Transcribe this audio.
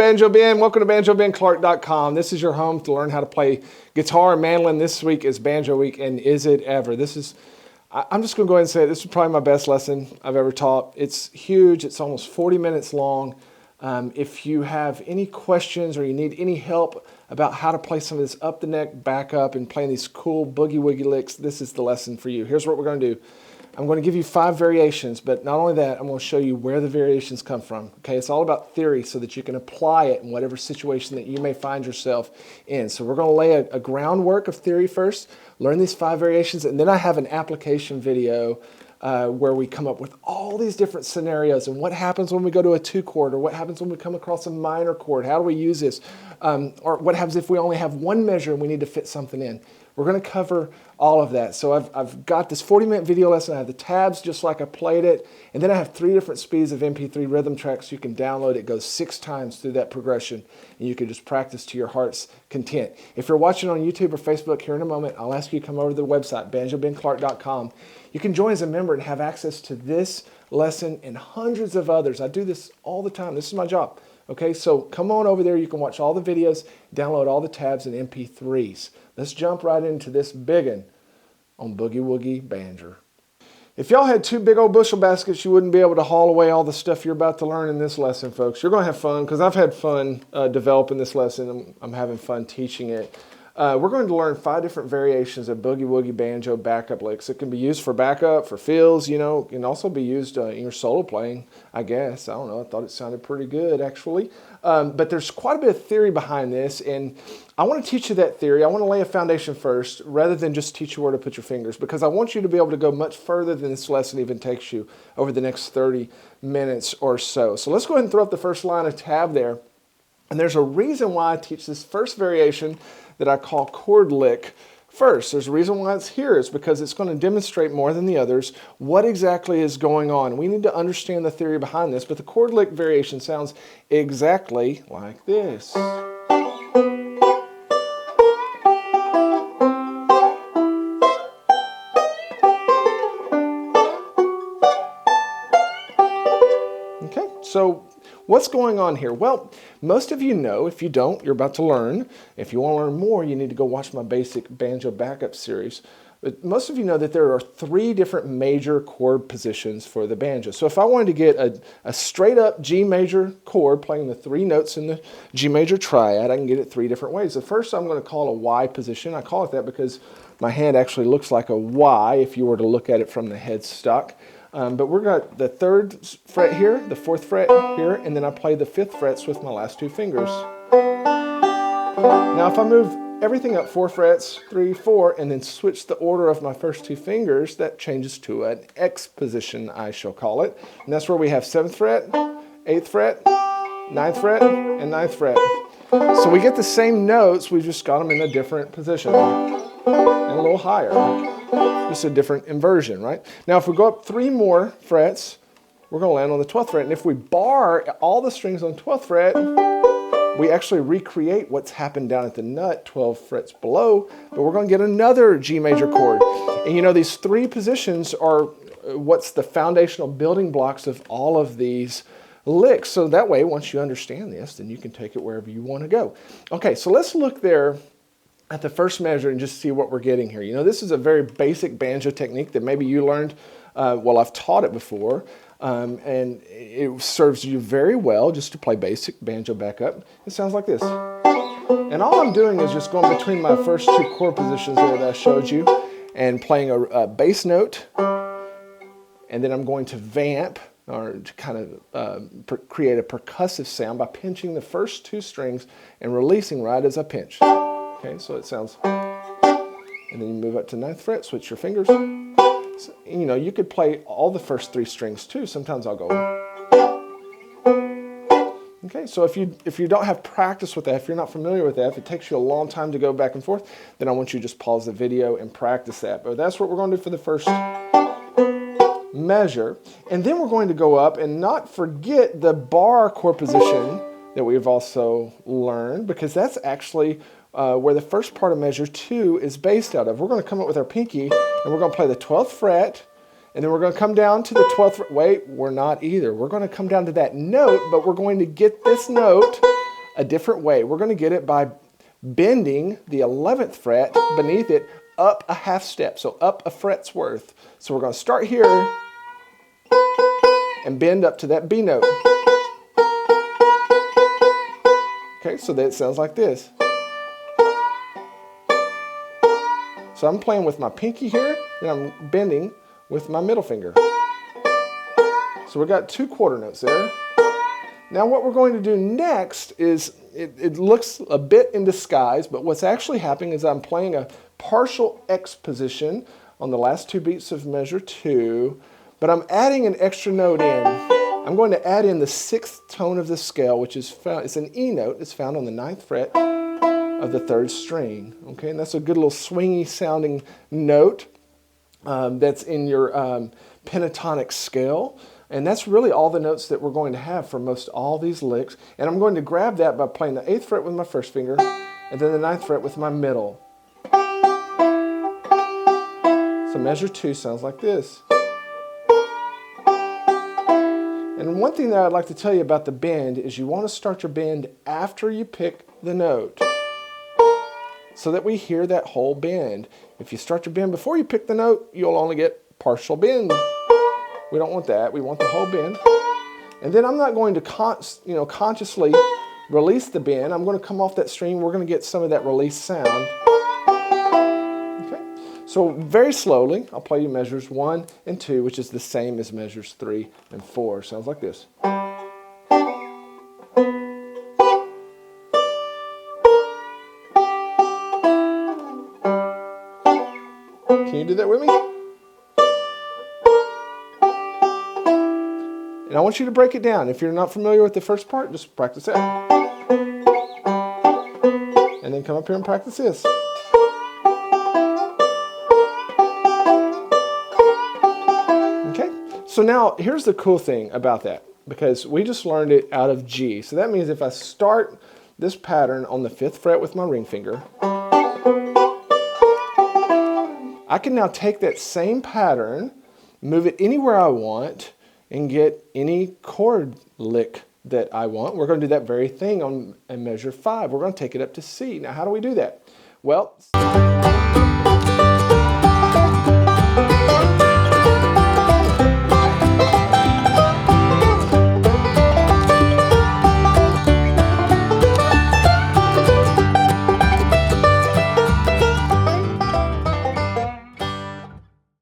Banjo Ben. Welcome to BanjoBenClark.com. This is your home to learn how to play guitar and mandolin. This week is Banjo Week, and is it ever? I'm just going to go ahead and say this is probably my best lesson I've ever taught. It's huge. It's almost 40 minutes long. If you have any questions or you need any help about how to play some of this up the neck, back up, and playing these cool boogie woogie licks, this is the lesson for you. Here's what we're going to do. I'm going to give you 5 variations, but not only that, I'm going to show you where the variations come from. Okay, it's all about theory so that you can apply it in whatever situation that you may find yourself in. So we're going to lay a groundwork of theory first, learn these 5 variations, and then I have an application video where we come up with all these different scenarios and what happens when we go to a 2 chord, or what happens when we come across a minor chord. How do we use this? Or what happens if we only have one measure and we need to fit something in? We're going to cover all of that. So I've got this 40-minute video lesson. I have the tabs just like I played it. And then I have 3 different speeds of MP3 rhythm tracks you can download. It goes 6 times through that progression. And you can just practice to your heart's content. If you're watching on YouTube or Facebook here in a moment, I'll ask you to come over to the website, BanjoBenClark.com. You can join as a member and have access to this lesson and hundreds of others. I do this all the time. This is my job. Okay, so come on over there. You can watch all the videos, download all the tabs and MP3s. Let's jump right into this biggin on Boogie Woogie Banjo. If y'all had 2 big old bushel baskets, you wouldn't be able to haul away all the stuff you're about to learn in this lesson, folks. You're going to have fun, because I've had fun developing this lesson. I'm having fun teaching it. We're going to learn 5 different variations of Boogie Woogie Banjo backup licks. It can be used for backup, for fills, you know. It can also be used in your solo playing, I guess. I don't know. I thought it sounded pretty good, actually. But there's quite a bit of theory behind this, and I want to teach you that theory. I want to lay a foundation first, rather than just teach you where to put your fingers, because I want you to be able to go much further than this lesson even takes you over the next 30 minutes or so. So let's go ahead and throw up the first line of tab there. And there's a reason why I teach this first variation that I call chord lick first. There's a reason why it's here. It's because it's going to demonstrate more than the others what exactly is going on. We need to understand the theory behind this, but the chord lick variation sounds exactly like this. Okay, so what's going on here? Well, most of you know. If you don't, you're about to learn. If you want to learn more, you need to go watch my basic banjo backup series. But most of you know that there are 3 different major chord positions for the banjo. So if I wanted to get a straight up G major chord playing the 3 notes in the G major triad, I can get it 3 different ways. The first I'm going to call a Y position. I call it that because my hand actually looks like a Y if you were to look at it from the headstock. But we've got the 3rd fret here, the 4th fret here, and then I play the 5th frets with my last 2 fingers. Now if I move everything up 4 frets, 3, 4, and then switch the order of my first 2 fingers, that changes to an exposition, I shall call it. And that's where we have 7th fret, 8th fret, 9th fret, and 9th fret. So we get the same notes, we just got them in a different position, and a little higher. Just a different inversion, right? Now, if we go up 3 more frets, we're going to land on the 12th fret. And if we bar all the strings on the 12th fret, we actually recreate what's happened down at the nut 12 frets below, but we're going to get another G major chord. And you know, these 3 positions are what's the foundational building blocks of all of these licks. So that way, once you understand this, then you can take it wherever you want to go. Okay, so let's look there at the first measure and just see what we're getting here. You know, this is a very basic banjo technique that maybe you learned while I've taught it before, and it serves you very well just to play basic banjo backup. It sounds like this. And all I'm doing is just going between my first 2 chord positions there that I showed you and playing a bass note, and then I'm going to vamp, or to kind of create a percussive sound by pinching the first 2 strings and releasing right as I pinch. Okay, so it sounds, and then you move up to 9th fret, switch your fingers. So, you know, you could play all the first 3 strings too. Sometimes I'll go. Okay, so if you don't have practice with that, if you're not familiar with that, if it takes you a long time to go back and forth, then I want you to just pause the video and practice that. But that's what we're going to do for the first measure. And then we're going to go up and not forget the bar chord position that we've also learned, because that's actually where the first part of measure 2 is based out of. We're going to come up with our pinky, and we're going to play the 12th fret, and then we're going to come down to the 12th fret. Wait, we're not either. We're going to come down to that note, but we're going to get this note a different way. We're going to get it by bending the 11th fret beneath it up a half step, so up a fret's worth. So we're going to start here and bend up to that B note. Okay, so that sounds like this. So I'm playing with my pinky here, and I'm bending with my middle finger. So we've got 2 quarter notes there. Now what we're going to do next is, it looks a bit in disguise, but what's actually happening is I'm playing a partial exposition on the last 2 beats of measure 2, but I'm adding an extra note in. I'm going to add in the 6th tone of the scale, which is found, it's an E note, it's found on the 9th fret of the 3rd string. Okay, and that's a good little swingy sounding note that's in your pentatonic scale. And that's really all the notes that we're going to have for most all these licks. And I'm going to grab that by playing the 8th fret with my first finger and then the 9th fret with my middle. So measure 2 sounds like this. And one thing that I'd like to tell you about the bend is you want to start your bend after you pick the note, so that we hear that whole bend. If you start your bend before you pick the note, you'll only get partial bend. We don't want that. We want the whole bend. And then I'm not going to consciously release the bend. I'm going to come off that string. We're going to get some of that release sound. Okay. So very slowly, I'll play you measures 1 and 2, which is the same as measures 3 and 4. Sounds like this. Can you do that with me? And I want you to break it down. If you're not familiar with the first part, just practice that. And then come up here and practice this. Okay? So now, here's the cool thing about that, because we just learned it out of G. So that means if I start this pattern on the 5th fret with my ring finger, I can now take that same pattern, move it anywhere I want, and get any chord lick that I want. We're going to do that very thing on measure 5. We're going to take it up to C. Now, how do we do that? Well,